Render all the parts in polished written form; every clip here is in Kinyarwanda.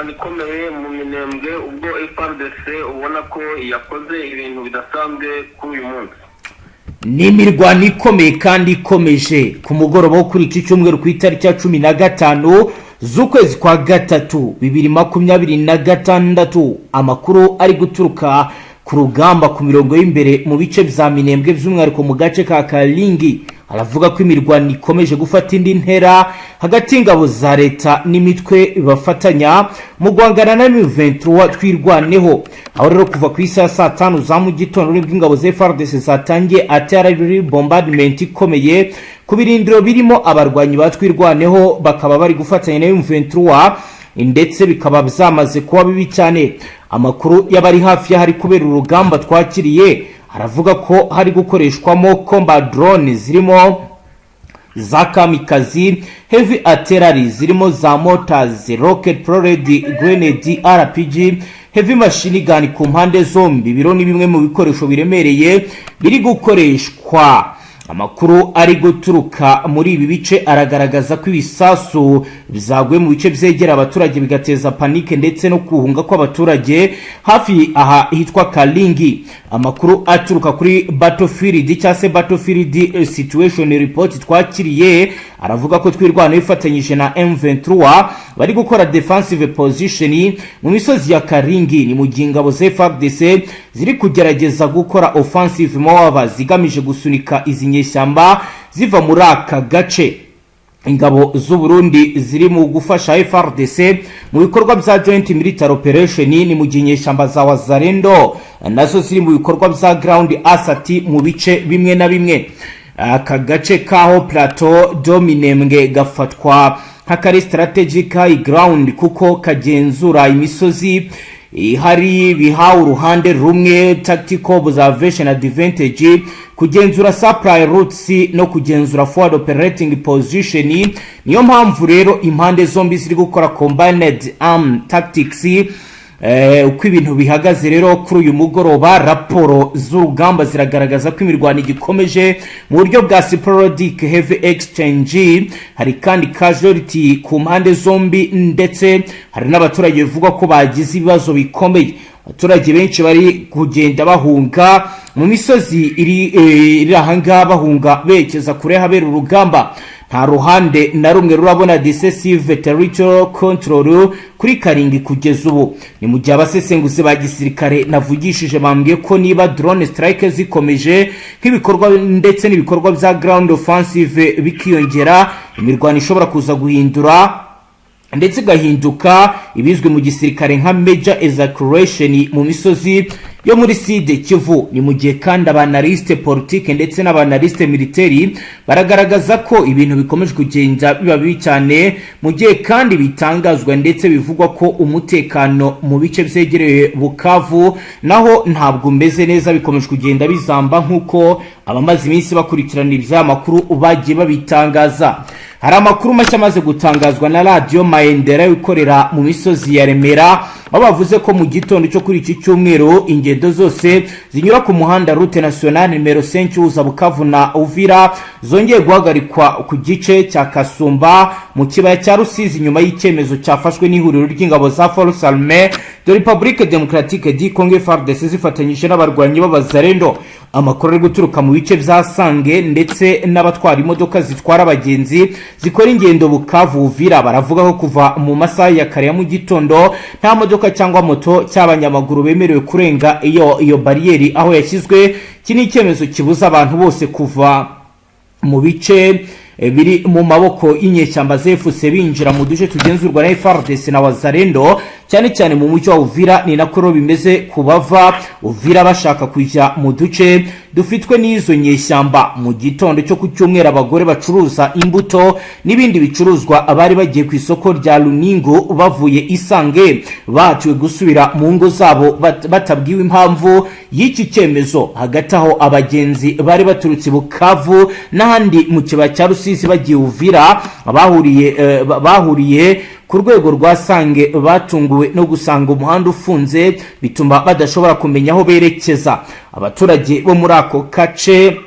imirwano ikomeye mu Minembwe ubwo FARDC ubona ko yakoze ibintu bidasanzwe kuri uyu munsi. Ni imirwano ikomeye kandi ikomeje ku mugoroba wo kuri iki cyumweru ku itariki ya 15 z'ukwezi kwa gatatu 2026. Amakuru ari guturuka ku rugamba ku mirongo y'imbere mu bice bya Minembwe by'umwihariko mu gace ka Kalingi aravuga ko imirwano ikomeje gufata indi ntera hagati y'ingabo za leta n'imitwe bafatanya mu guhangana na M23 twirwaneho. Aho rero kuva ku isaha saa 5 za mu gitondo nibwo ingabo za FARDC zatangiye artillery bombardment ikomeye ku birindiro birimo abarwanyi batwirwaneho, bakaba bari gufatanya na M23 ndetse bikaba byamaze kuba bibi cyane. Amakuru y'abari hafi ya hari kubera urugamba twakiriye aravuga ko hari gukoreshwamo combat drone zirimo za kamikazi, heavy artillery zirimo za mortars, rocket propelled grenade, RPG, heavy machine gun ku mpande zombi. Biro ni bimwe mu bikoresho biremereye biri gukoreshwa. Amakuru ari guturuka muri ibi bice aragaragaza ko ibisasu bizagwe mu bice byegera abaturage bigateza panike ndetse no kuhunga kw'abaturage hafi aha hitwa Kalingi. Amakuru aturuka kuri battlefield cyase battlefield situation report twakiriye aravuga ko twirwana bifatanyije na M23 bari gukora defensive position mu misozi ya Kalingi. Ni mu gingabo za FARDC ziri kugerageza gukora offensive move zigamije gusunika izi nyeshyamba ziva muri aka gace. Ingabo z'u Burundi ziri mu gufasha FARDC mu bikorwa bya joint military operation. Ni mu ginyeshyamba za Wazalendo nazo ziri mu bikorwa bya ground asset mu bice bimwe na bimwe. Aka gace kaho plateau Minembwe gafatwa nk'akari strategic high ground kuko kagenzura imisozi hari bihawe uruhande rumwe tactical observation advantage, kugenzura supply routes no kugenzura forward operating position. Niyo mpamvu rero impande zombi ziri gukora combined arm tactics. Uko ibintu bihagaze rero kuri uyu mugoroba, raporo z'urugamba ziragaragaza ko imirwano igikomeje mu buryo bwa sporadic heavy exchange. Hari kandi casualty ku mpande zombi ndetse hari n'abaturage bivuga ko bagize ibibazo bikomeye. Abaturage benshi bari kugenda bahunga mu misozi iri ahanga bahunga bekeza kure habera urugamba. Nta ruhande na rumwe rurabona decisive territorial control kuri Kalingi kugeza ubu. Ni mu gihe abasesenguzi ba gisirikare navugishije bambwiye ko niba drone strike zikomeje nk'ibikorwa ndetse n'ibikorwa bya ground offensive bikiyongera, imirwano ishobora kuza guhindura ndetse gahinduka ibizwe mu gisirikare nka major evacuation mu misozi yo muri Sud Kivu. Ni mu gihe kandi abanaliste politique ndetse n'abanaliste military baragaragaza ko ibintu bikomeje kugenda biba bibi cyane, mu gihe kandi bitangazwa ndetse bivugwa ko umutekano mu bice byegereye Bukavu naho ntabwo umeze neza, bikomeje kugenda bizamba nkuko abamaze iminsi bakurikirana ibyamakuru bagiye babitangaza. Hari amakuru mashya amaze gutangazwa na Radio Maendeleo ikorera mu misozi ya Remera, aho bavuze ko mu gitondo cyo kuri iki cyumweru ingendo zose zinyura ku muhanda route nationale numero 5 uza Bukavu na Uvira zongeye guhagarikwa ku gice cya Kasumba mu kibaya cya Rusizi nyuma y'icyemezo cyafashwe n'ihuriro ry'ingabo za Forces Armées de République Démocratique du Congo FARDC zifatanyije n'abarwanyi b'Abazalendo. Amakuru ari guturuka mu bice bya Sange ndetse n'abatwara imodoka zitwara abagenzi zikora ingendo Bukavu Uvira baravuga ko kuva mu masaha ya kare ya mu gitondo nta modoka cyangwa moto cy'abanyamaguru bemerewe kurenga iyo barriere aho yashyizwe. Kini icyemezo kibuza abantu bose kuva mu bice biri mu maboko y'inyeshyamba zefuse binjira mu duce tugenzurwa na FARDC na Wazalendo cyane cyane mu mujyi wa Uvira. Ni nakoro bimeze kubava Uvira bashaka kujya mu duce dufitwe n'izo nyeshyamba. Mu gitondo cyo ku cyumweru abagore bacuruza imbuto n'ibindi bicuruzwa abari bagiye ku isoko rya Luningo bavuye Isange batiwe gusubira mu ngo zabo batabwiwe impamvu y'iki cyemezo. Hagati aho abagenzi bari baturutse Bukavu n'ahandi mu kibaya cya Rusizi bagiye Uvira bahuriye ku rwego rwa Sange batunguwe no gusanga umuhanda ufunze bituma badashobora kumenya aho berekeza. Abaturage bo muri ako kace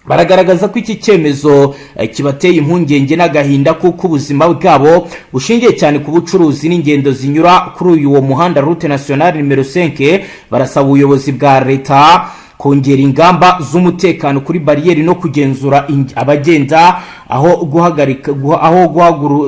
baragaragaza ko iki cyemezo kibateye impungenge n'agahinda kuko ubuzima bwabo bushingiye cyane ku bucuruzi n'ingendo zinyura kuri uyu muhanda route nationale nimero 5. barasaba ubuyobozi bwa leta kongera ingamba z'umutekano kuri bariyeri no kugenzura abagenda aho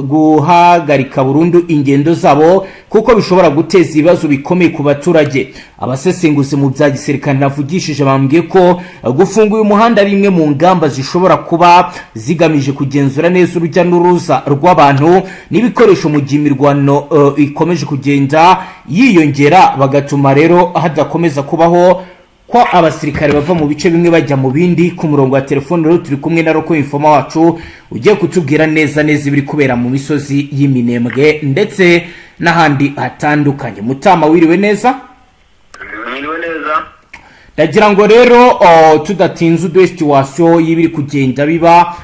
guhagarika burundu ingendo zabo kuko bishobora guteza ibibazo bikomeye ku baturage. Abasesenguzi mu bya gisirikare navugishije bambwiye ko gufunga uyu muhanda ari imwe mu ngamba zishobora kuba zigamije kugenzura neza urujya n'uruza rw'abantu n'ibikoresho mu gihe imirwano ikomeje kugenda yiyongera, bagatuma rero hadakomeza kubaho ko abasirikare bava mu bice bimwe bajya mu bindi. Ku murongo wa telefone rero turi kumwe na Roko Informa wacu ugiye kutubwira neza ibiri kubera mu misozi y'Iminembwe ndetse n'ahandi hatandukanye. Mutama, wiriwe neza? Wiriwe neza. Ndagira ngo rero tudatinze uduhe situation y'ibiri kugenda biba.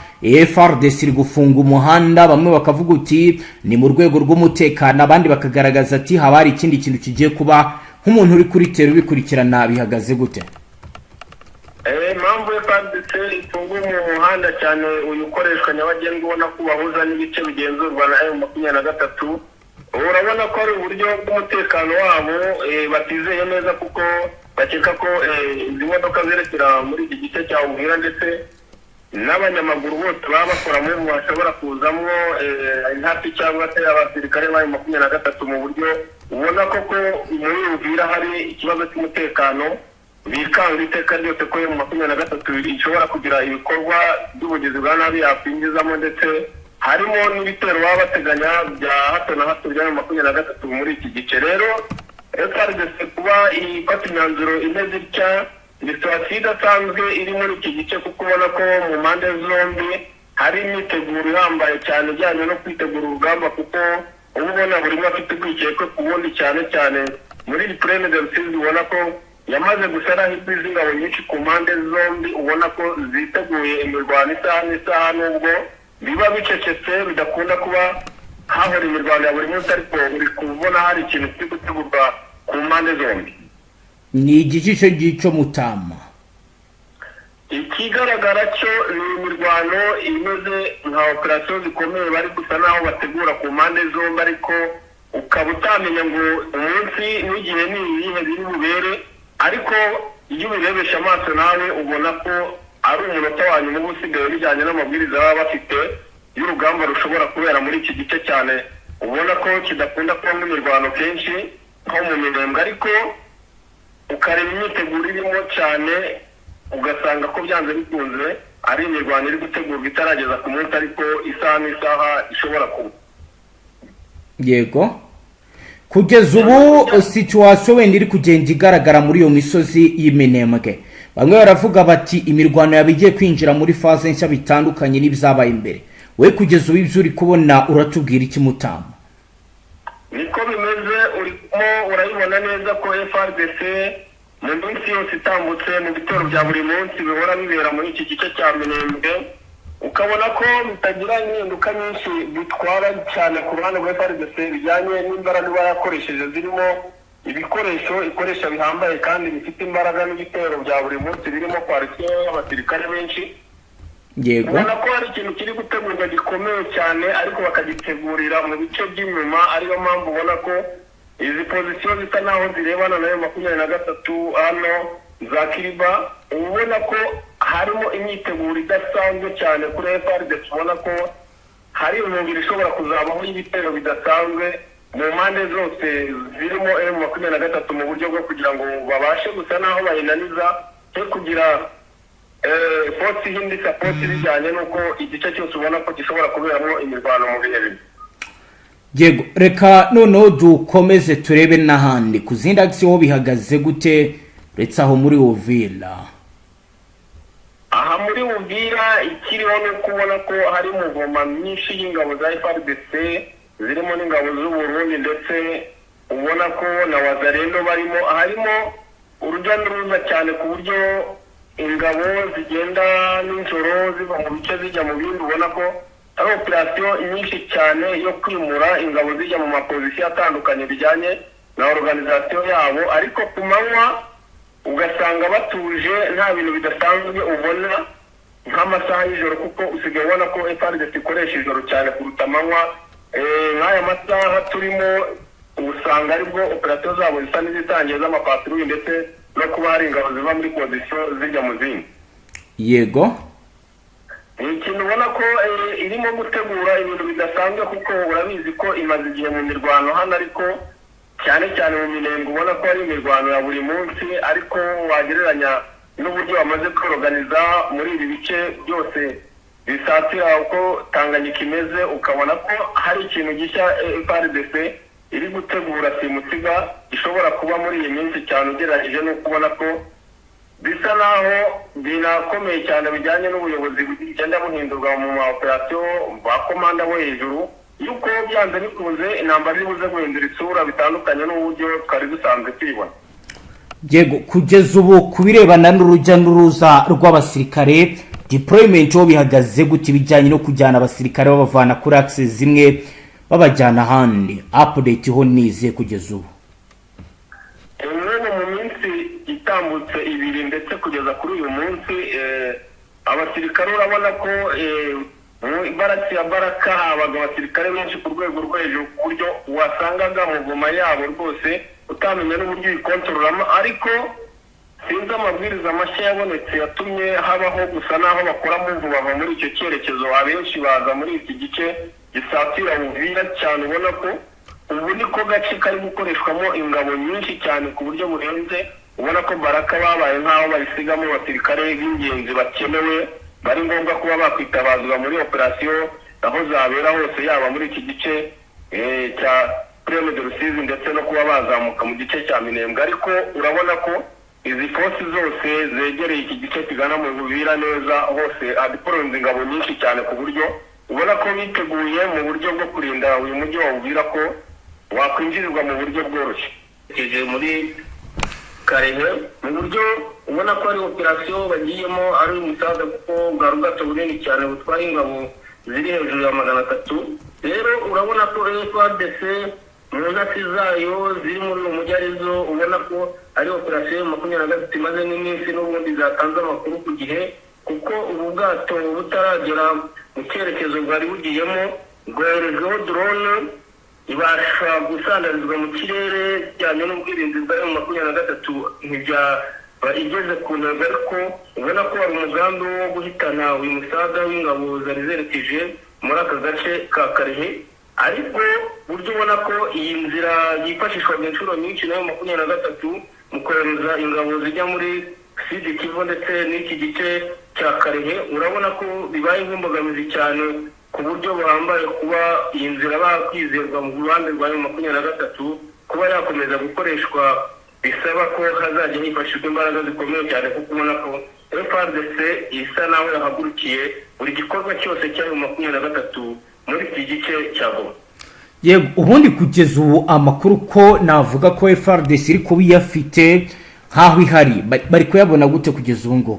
FARDC iri gufunga umuhanda, bamwe bakavuga uti ni mu rwego rw'umutekano, abandi bakagaragaza ati haba hari ikindi kintu kigiye kuba. Nk'umuntu uri kuri tero bikurikirana bihagaze gute? Impamvu FARDC ifunga umuhanda cyane uyu ukoreshwa nyabagendwa ubona ko bahuza n'ibice bigenzurwa na M23, urabona ko ari uburyo bw'umutekano wabo batizeye neza kuko bakeka ko izi modoka zerekera muri iki gice cya Uvira ndetse n'abanyamaguru bose baba bakora mu bashobora kuzamwo intasi cyangwa se abasirikare ba M23 mu buryo ubona ko muri Uvira hari ikibazo cy'umutekano, bikanga iteka ryose ko M23 ishobora kugira ibikorwa by'ubugizi bwa nabi yakwinjizamo ndetse harimo n'ibitero baba bateganya bya hato na hato bya M23 muri iki gice. Rero FARDC kuba ifata imyanzuro imeze itya ni situasiyo idasanzwe iri muri iki gice kuko ubona ko mu mpande zombi hari imyiteguro ihambaye cyane ijyanye no kwitegura urugamba kuko ubu ubona buri umwe afite urwikekwe ku wundi cyane muri Ukraine de Rusizi ubona ko yamaze gushyiraho izingabo nyinshi ku mpande zombi, ubona ko ziteguye imirwano isaha nubwo biba bicecetse bidakunda kuba hahora imirwano ya buri munsi, ariko uri kubona hari ikintu kiri gutegurwa ku mpande zombi. Ni igice gico Mutama? Ikigaragara cyo ni imirwano imeze nka operasiyo zikomeye bari gusa naho bategura ku mpande zombi, ariko ukaba utamenya ngo umunsi n'igihe ni ibihe biri bubere, ariko iyo ubirebesha amaso nawe ubona ko ari umunota wa nyuma uba usigaye bijyanye n'amabwiriza baba bafite y'urugamba rushobora kubera muri iki gice cyane ubona ko kidakunda kubamo imirwano kenshi nko mu Minembwe, ariko ukareba imyiteguro irimo cyane ugasanga ko byanze bikunze ari imirwano iri gutegurwa itarageza ku munsi, ariko isaha n'isaha ishobora kuba. Yego, kugeza ubu situation wenda iri kugenda igaragara muri iyo misozi y'Iminembwe, bamwe baravuga bati imirwano yabigiye kwinjira muri phase nshya bitandukanye n'ibyabaye imbere. We kugeza ubu ibyo uri kubona uratubwira iki Mutama? Niko bimeze, urimo urayibona neza ko FARDC mu minsi yose itambutse mu bitero bya buri munsi bihora bibera muri iki gice cya Minembwe, ukabona ko bitagira impinduka nyinshi bitwara cyane ku ruhande rwa FARDC bijyanye n'imbaraga bayakoresheje zirimo ibikoresho ikoresha bihambaye kandi bifite imbaraga n'ibitero bya buri munsi birimo kwarikiye abasirikare benshi. Yego, ubona ko hari ikintu kiri gutegurwa gikomeye cyane, ariko bakagitegurira mu bice by'inyuma, ariyo mpamvu ubona ko izi pozisiyo zisa naho zirebana nayo 23 hano za Kiriba, ubona ko harimo imyiteguro idasanzwe cyane kuri FARDC, ubona ko hari umubiri ishobora kuzabaho y'ibitero bidasanzwe mu mpande zose zirimo M23 mu buryo bwo kugira ngo babashe gusa naho bayinaniza cyo kugira force hindi support bijyanye nuko igice cyose ubona ko gishobora kuberamo imirwano mu bihe bibi. Yego, reka noneho dukomeze turebe n'ahandi ku zindi action bihagaze gute uretse aho muri Uvira? Aha muri Uvira ikiriho no kubona ko hari muvoma myinshi y'ingabo za FARDC zirimo n'ingabo z'u Burundi ndetse ubona ko na Wazalendo harimo urujya n'uruza cyane ku buryo ingabo zigenda n'injoro ziva mu bice zijya mu bindi, ubona ko ari operasiyo nyinshi cyane yo kwimura ingabo zijya mu mapozisiyo atandukanye bijyanye na organization yabo, ariko ku manywa ugasanga batuje nta bintu bidasanzwe ubona, nk'amasaha y'ijoro, kuko usigaye ubona ko FARDC ikoresha ijoro cyane kuruta amanywa. Nk'aya masaha turimo usanga aribwo operasiyo zabo zisa n'izitangiye z'amapatrouille, ndetse no kuba hari ingabo ziva muri pozisiyo zijya mu zindi. Yego, ni ikintu ubona ko irimo gutegura ibintu bidasanzwe, kuko urabizi ko imaze igihe mu mirwano hano, ariko cyane cyane mu Minembwe ubona ko ari imirwano ya buri munsi, ariko wagereranya n'uburyo bamaze kwiorganiza muri ibi bice byose bisatira uko Tanganyika imeze, ukabona ko hari ikintu gishya FARDC iri gutegura simusiga ishobora kuba muri iyi minsi cyane, ugereranyije no kubona ko bisa naho binakomeye cyane bijyanye n'ubuyobozi bugenda buhindurwa mu ma operasiyo ba komanda bo hejuru, yuko byanze bikunze intambara iribuze guhindura isura bitandukanye n'uburyo twari dusanzwe tuyibona. yego, kugeza ubu ku birebana n'urujya n'uruza rw'abasirikare deployment ho bihagaze gute, ibijyanye no kujyana abasirikare babavana kuri access zimwe babajyana ahandi? Update ho nize kugeza ubu. Mu minsi itambutse ibiri ndetse kugeza kuri uyu munsi, abasirikare urabona ko ibaraki ya Baraka habaga abasirikare benshi ku rwego rwo hejuru, ku buryo wasangaga mu ngoma yabo rwose utamenya n'uburyo ikontororamo, ariko sinzi amabwiriza mashya yabonetse yatumye habaho gusa naho bakora mu bava muri icyo cyerekezo, abenshi baza muri iki gice gisatira Uvira cyane, ubona ko ubu niko gace kari gukoreshwamo ingabo nyinshi cyane ku buryo burenze, ubona ko Baraka babaye nk'aho bayisigamo abasirikare b'ingenzi bakenewe, bari ngombwa kuba bakwitabazwa muri operasiyo aho zabera hose, yaba muri iki gice cya Prime de Rusizi ndetse no kuba bazamuka mu gice cya Minembwe. Ariko urabona ko izi force zose zegereye iki gice kigana mu Uvira neza hose adiporonze ingabo nyinshi cyane, ku buryo ubona ko biteguye mu buryo bwo kurinda uyu mujyi wa Uvira ko wakwinjirirwa mu buryo bworoshye. Muri Karehe mu buryo ubona ko ari operasiyo bagiyemo ari umusaza, kuko bwa rugato bunini cyane butwara ingabo ziri hejuru ya 300. Rero urabona ko FARDC mu ntasi zayo ziri muri uyu mujyi arizo, ubona ko ari operasiyo 23 imaze n'iminsi n'ubundi zatanze amakuru ku gihe, kuko ubu bwato butaragera mu cyerekezo bwari bugiyemo bwoherejweho drone ibasha gusandarizwa mu kirere cyane n'ubwirinzi bwa M23 ntibyaba igeze ku ntego, ariko ubona ko hari umugambi wo guhitana uyu musaga w'ingabo zari zerekeje muri aka gace ka Karehe. Ariko buryo ubona ko iyi nzira yifashishwaga inshuro nyinshi na M23 mu kohereza ingabo zijya muri Sud Kivu ndetse n'iki gice cya Karehe, urabona ko bibaye nk'imbogamizi cyane ku buryo buhambaye kuba iyi nzira bakwizerwa mu ruhande rwa M23 kuba yakomeza gukoreshwa, bisaba ko hazajya hifashishwa imbaraga zikomeye cyane, kuko ubona ko FARDC isa naho yahagurukiye buri gikorwa cyose cya M23 muri iki gice cya Goma. Yego, ubundi kugeza ubu amakuru ko navuga ko FARDC iri kuba iyafite nkaho ihari, bari kuyabona gute kugeza ubu ngo?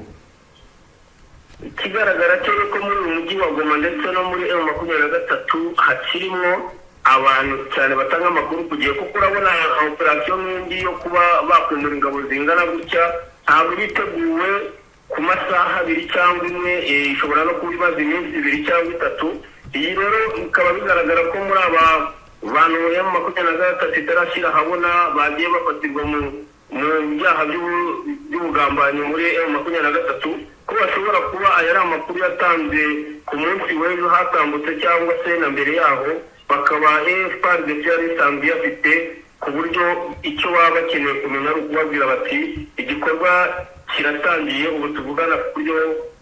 Ikigaragara cyo ko muri uyu mujyi wa Goma ndetse no muri M23 hakirimo abantu cyane batanga amakuru ku gihe, kuko urabona operasiyo nk'indi yo kuba bakwimura ingabo zingana gutya ntabwo biteguwe ku masaha 2 cyangwa 1, ishobora no kuba imaze iminsi 2 cyangwa 3. Iyi rero bikaba bigaragara ko muri aba bantu ya M23 itarashyira habona bagiye bafatirwa mu byaha by'ubugambanyi muri M23, ko bashobora kuba aya ari amakuru yatanze ku munsi w'ejo hatambutse cyangwa se na mbere yaho, bakaba FARDC yari isanzwe yafite, ku buryo icyo baba bakeneye kumenya ari ukubabwira bati igikorwa kiratangiye, ubu tuvugana ku buryo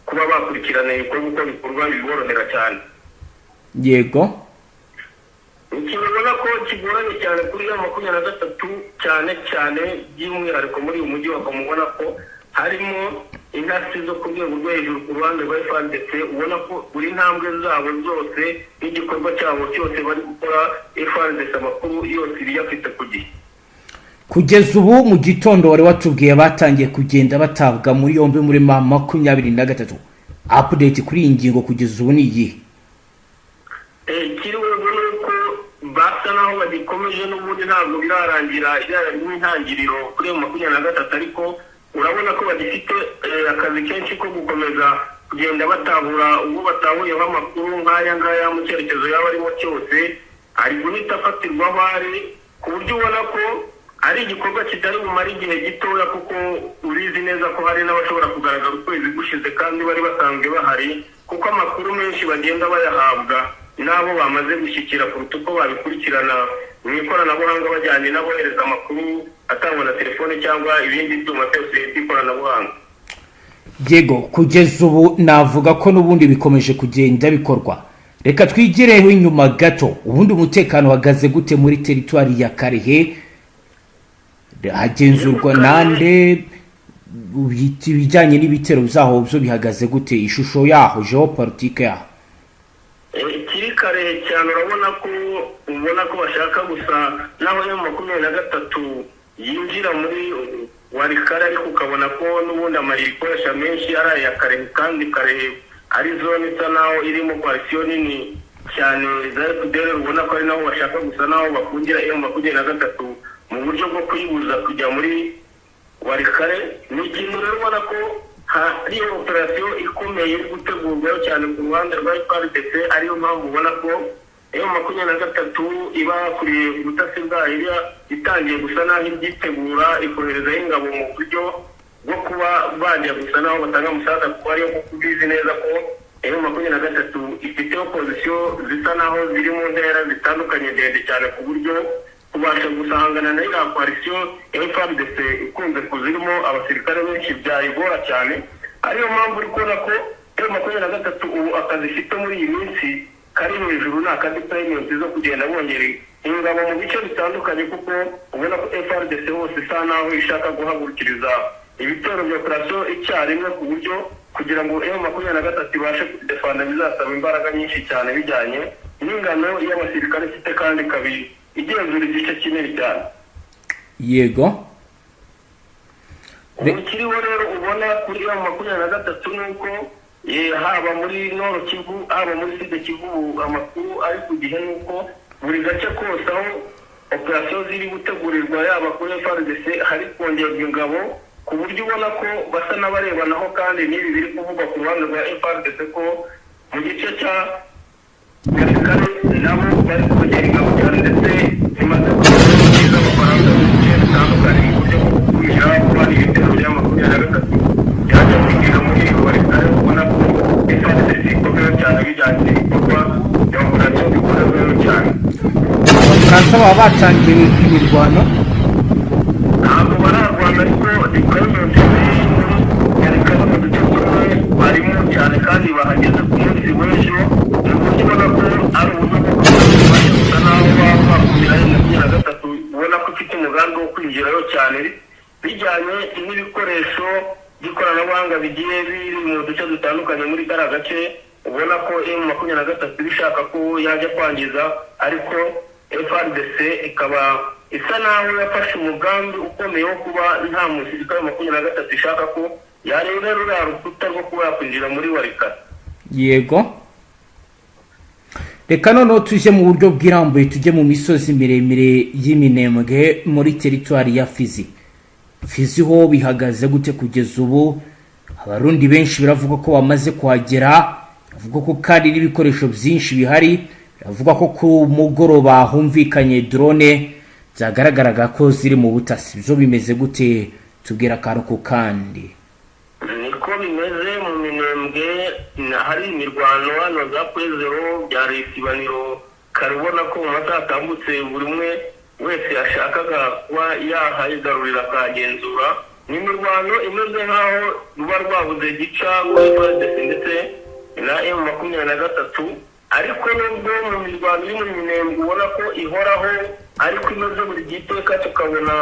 kuba bakurikirana ibikorwa uko bikorwa biborohera cyane. Yego, ikintu ubona ko kigoranye cyane kuri M23 cyane by'umwihariko muri uyu mujyi wa Goma, ubona ko harimo intasi zo ku rwego rwo hejuru ku ruhande rwa FARDC, ubona ko buri ntambwe zabo zose n'igikorwa cyabo cyose bari gukora FARDC amakuru yose iriyafite ku gihe. kugeza ubu mu gitondo wari watubwiye batangiye kugenda batabwa muri yombi muri 23. Update kuri iyi ngingo kugeza ubu ni iyihe? Kiriwe nuko basa naho bagikomeje n'ubundi ntabwo birarangira intangiriro kuri M23, ariko urabona ko bagifite akazi kenshi ko gukomeza kugenda batahura ubwo batahuyeho amakuru nk'aya ngaya mu cyerekezo yaba arimo cyose, ari guhita afatirwaho ari, ku buryo ubona ko ari igikorwa kitari bumara igihe gitoya, kuko urizi neza ko hari n'abashobora kugaragara ukwezi gushize kandi bari basanzwe bahari, kuko amakuru menshi bagenda bayahabwa n'abo bamaze gushyikira kuruta uko babikurikirana mu ikoranabuhanga bajyanye n'abohereza amakuru atangwa na telefone cyangwa ibindi byuma byose by'ikoranabuhanga. Yego, kugeza ubu navuga ko n'ubundi bikomeje kugenda bikorwa. Reka twigireho inyuma gato, ubundi umutekano wagaze gute muri teritwari ya Karehe? Hagenzurwa nande? Ibijyanye n'ibitero byaho byo bihagaze gute? Ishusho yaho, geopolitique yaho? Kiri Karehe cyane, ubona ko bashaka gusa naho yo 23 yinjira muri Warikare, ariko ukabona ko n'ubundi amayikoresha menshi ari aya Karehe, kandi Karehe ari zone isa naho irimo coalition nini cyane za FDL, ubona ko ari naho bashaka gusa naho bakungira iyo 23 mu buryo bwo kuyibuza kujya muri Warikare. Ni ikintu rero ubona ko hari operation ikomeye iri gutegurwa cyane ku ruhande rwa FARDC, ariyo mpamvu ubona ko iyo 23 iba kuriye ubutasi bwayo itangiye gusa naho ibyitegura ikoherezaho ingabo mu buryo bwo kuba bajya gusa naho batanga umusaza, kuko ariyo kubizi neza ko iyo 23 ifite opposition zisa naho ziri mu ntera zitandukanye ndende cyane, ku buryo kubasha gusahangana na iriya coalition ya FARDC ikunze kuzirimo abasirikare benshi byayigora cyane. Ariyo mpamvu uri kubona ko iyo 23 ubu akazi ifite muri iyi minsi kari hejuru, ni akadeployment zo kugenda bongera ingabo mu bice bitandukanye, kuko ubona ko FARDC hose isa naho ishaka guhagurukiriza ibitero bya operation icyarimwe, ku buryo kugira ngo iyo 23 ibashe kudefanda bizasaba imbaraga nyinshi cyane bijyanye n'ingano y'abasirikare ifite, kandi kabiri igenzura igice kinini cyane. Yego, ukiriho rero ubona kuri iyo 23 nuko haba muri Nord Kivu, haba muri Sud Kivu, amakuru ari ku gihe nuko buri gace kose aho operation ziri gutegurirwa yaba kuri FARDC hari kongerwa ingabo, ku buryo ubona ko basa n'abarebanaho, kandi n'ibi biri kuvugwa ku ruhande rwa FARDC ko mu gice cya Warikare nabo bari kongera ingabo cyane, ndetse bimaze kuba byiza amafaranga mu bice bitandukanye mu buryo bwo gukumira kuba ibitero bya 23 byajya kwigira muri Warikare. Ubona ko FARDC ikomeye cyane bijyanye n'ibikorwa bya operation bikorwa cyane. Abafaransa baba batangiye imirwano? Ntabwo bararwana, ariko deployment yerekana mu duce tumwe barimo cyane, kandi bahageze ku munsi w'ejo, mu buryo ubona ko ari uburyo bwo kubasha gusa naho bakumira iyo 23 ubona ko ifite umugambi wo kwinjirayo cyane, bijyanye n'ibikoresho by'ikoranabuhanga bigiye biri mu duce dutandukanye muri kariya gace. Ubona ko iyo 23 bishaka ko yajya kwangiza, ariko FARDC ikaba isa naho yafashe umugambi ukomeye wo kuba nta musirikare wa 23 ishaka ko yareba ruriya rukuta rwo kuba yakwinjira muri Warikare. Yego, reka noneho tujye mu buryo bw'irambuye, tujye mu misozi miremire y'Iminembwe muri teritwari ya Fizi. Fizi ho bihagaze gute kugeza ubu? Abarundi benshi biravuga ko bamaze kuhagera, bavuga ko kandi n'ibikoresho byinshi bihari, bavuga ko ku mugoroba humvikanye drone zagaragaraga ko ziri mu butasi. Byo bimeze gute? Tubwira akaruko kandi. Niko bimeze mu Minembwe, hari imirwano hano za kwezero byari isibaniro, karubona ko mu masaha atambutse buri umwe wese yashakaga kuba yahayigarurira akagenzura. Ni imirwano imeze nk'aho ruba rwabuze gica kuri FARDC ndetse na M23, ariko nubwo mu mirwano iri mu Minembwe ubona ko ihoraho, ariko imeze buri giteka tukabona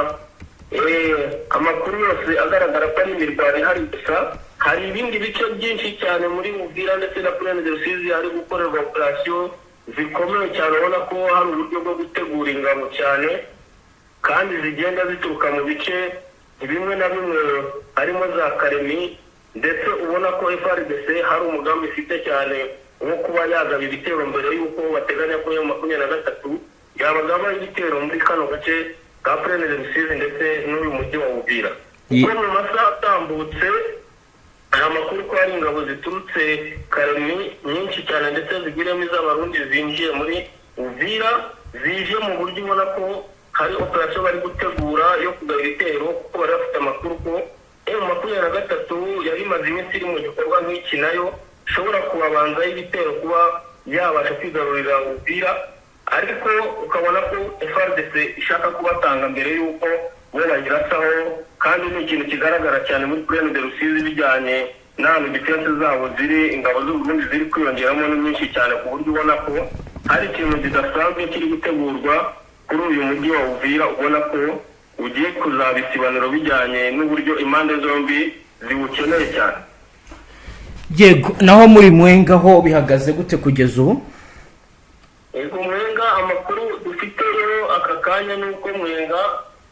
amakuru yose agaragara ko ari imirwano ihari gusa. Hari ibindi bice byinshi cyane muri Uvira ndetse na Plaine de Rusizi hari gukorerwa operation zikomeye cyane, ubona ko hari uburyo bwo gutegura ingabo cyane, kandi zigenda zituruka mu bice bimwe na bimwe harimo za Karemi, ndetse ubona ko FARDC hari umugambi ifite cyane wo kuba yagaba ibitero mbere y'uko bateganya ko yo 23 yabagaba ibitero muri kano gace ka Plaine de Rusizi ndetse n'uyu mujyi wa Uvira. Kuko mu masaha atambutse amakuru ko hari ingabo ziturutse Kalemi nyinshi cyane ndetse zigiramo iz'abarundi zinjiye muri Uvira, zije mu buryo ubona ko hari operasiyo bari gutegura yo kugaba ibitero, kuko bari bafite amakuru ko M23 yari imaze iminsi iri mu gikorwa nk'iki nayo ishobora kubabanzaho ibitero kuba yabasha kwigarurira Uvira, ariko ukabona ko FARDC ishaka kubatanga mbere y'uko bo bayirasaho, kandi ni ikintu kigaragara cyane muri Plaine de Rusizi bijyanye n'ahantu defense zabo ziri, ingabo z'u Burundi ziri kwiyongeramo ni nyinshi cyane ku buryo ubona ko hari ikintu kidasanzwe kiri gutegurwa kuri uyu mujyi wa Uvira, ubona ko ugiye kuzaba isibaniro bijyanye n'uburyo impande zombi ziwukeneye cyane. Yego, naho muri Mwenga ho bihagaze gute kugeza ubu? Yego, Mwenga amakuru dufite rero aka kanya nuko Mwenga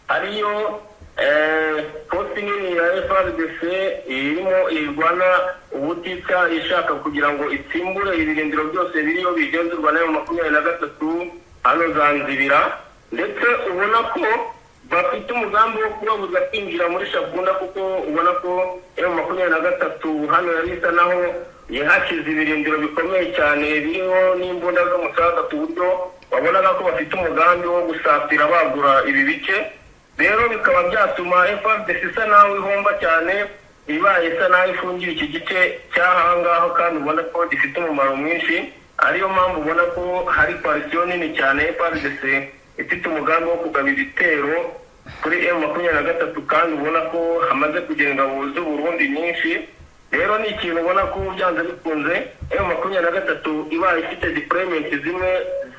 ariyo posti nini ya FARDC irimo irwana ubutitsa, ishaka kugira ngo itsimbure ibirindiro byose biriyo bigenzurwa na M23 hano Zanzibira, ndetse ubona ko bafite umugambi wo kubabuza kwinjira muri Shabunda, kuko ubona ko M23 hano yari isa naho yahashyize ibirindiro bikomeye cyane biriho n'imbunda zo mu saga, ku buryo babonaga ko bafite umugambi wo gusatira bagura ibi bice. Rero bikaba byatuma FARDC isa naho ihomba cyane, ibaye isa naho ifungiye iki gice cy'ahangaho, kandi ubona ko gifite umumaro mwinshi. Ariyo mpamvu ubona ko hari koalisiyo nini cyane FARDC ifite umugambi wo kugaba ibitero kuri M23, kandi ubona ko hamaze kugenda ingabo z'u Burundi nyinshi. Rero ni ikintu ubona ko byanze bikunze M23 ibaye ifite deployment zimwe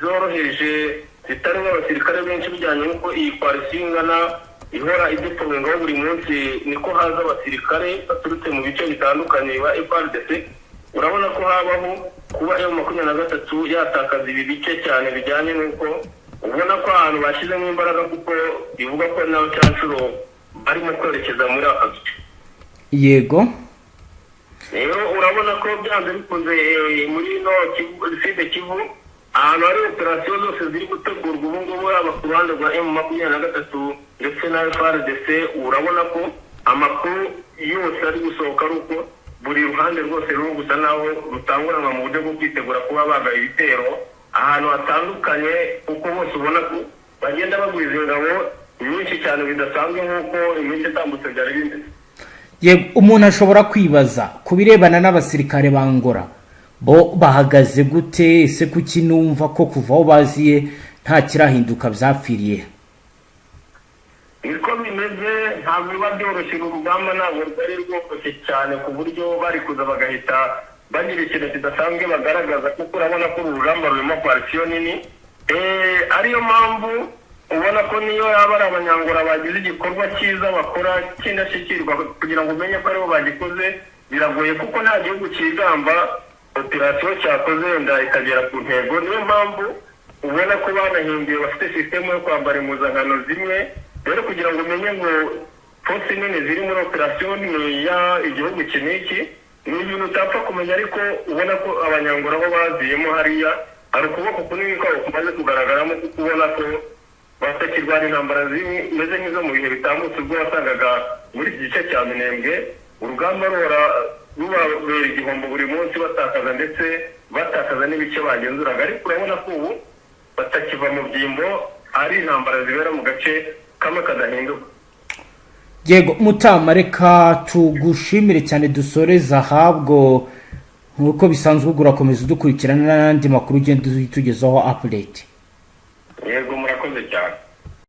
zoroheje zitari nk'abasirikare benshi, bijyanye n'uko iyi koalisiyo ingana ihora ideployingaho buri munsi, niko haza abasirikare baturutse mu bice bitandukanye ba FARDC. Urabona ko habaho kuba M23 yatakaza ibi bice cyane, bijyanye n'uko ubona ko ahantu bashyizemo imbaraga, kuko bivuga ko nawe cyanshuro barimo kwerekeza muri aka gice. Yego, rero urabona ko byanze bikunze muri no Sud Kivu ahantu hari operasiyo zose ziri gutegurwa ubu ngubu, haba ku ruhande rwa M23 ndetse na FARDC. Urabona ko amakuru yose ari gusohoka ari uko buri ruhande rwose ruri gusa naho rutanguranwa mu buryo bwo kwitegura kuba bagaba ibitero ahantu hatandukanye, kuko bose ubona ko bagenda bagwiza ingabo nyinshi cyane bidasanzwe nk'uko iminsi itambutse byari bimeze. yego, umuntu ashobora kwibaza ku birebana n'abasirikare ba Angola, bo bahagaze gute? Ese kuki numva ko kuva aho baziye nta kirahinduka byapfiriye? Niko bimeze, ntabwo biba byoroshye, urugamba ntabwo rwari rworoshye cyane ku buryo bari kuza bagahita bagira ikintu kidasanzwe bagaragaza, kuko urabona ko urugamba rurimo koalisiyo nini. Ariyo mpamvu ubona ko niyo yaba ari Abanyangora bagize igikorwa cyiza bakora cy'indashyikirwa, kugira ngo umenye ko aribo bagikoze biragoye, kuko nta gihugu cyigamba operasiyo cyakoze wenda ikagera ku ntego. Niyo mpamvu ubona ko banahinduye, bafite sisitemu yo kwambara impuzankano zimwe. Rero kugira ngo umenye ngo force nini ziri muri operasiyo ni ya igihugu iki n'iki, ni ibintu utapfa kumenya, ariko ubona ko Abanyangora bo baziyemo hariya, hari ukuboko kunini kwabo kumaze kugaragaramo, kuko ubona ko batakirwana intambara zimeze nk'izo mu bihe bitambutse, ubwo wasangaga muri iki gice cya Minembwe urugamba rubabera igihombo buri munsi, batakaza ndetse batakaza n'ibice bagenzuraga. Ariko urabona ko ubu batakiva mu byimbo, ari intambara zibera mu gace kamwe kadahinduka. Yego Mutama, reka tugushimire cyane, dusoreza ahabwo nk'uko bisanzwe, urakomeza udukurikirana n'andi makuru ugenda tugezaho update. Yego, murakoze cyane.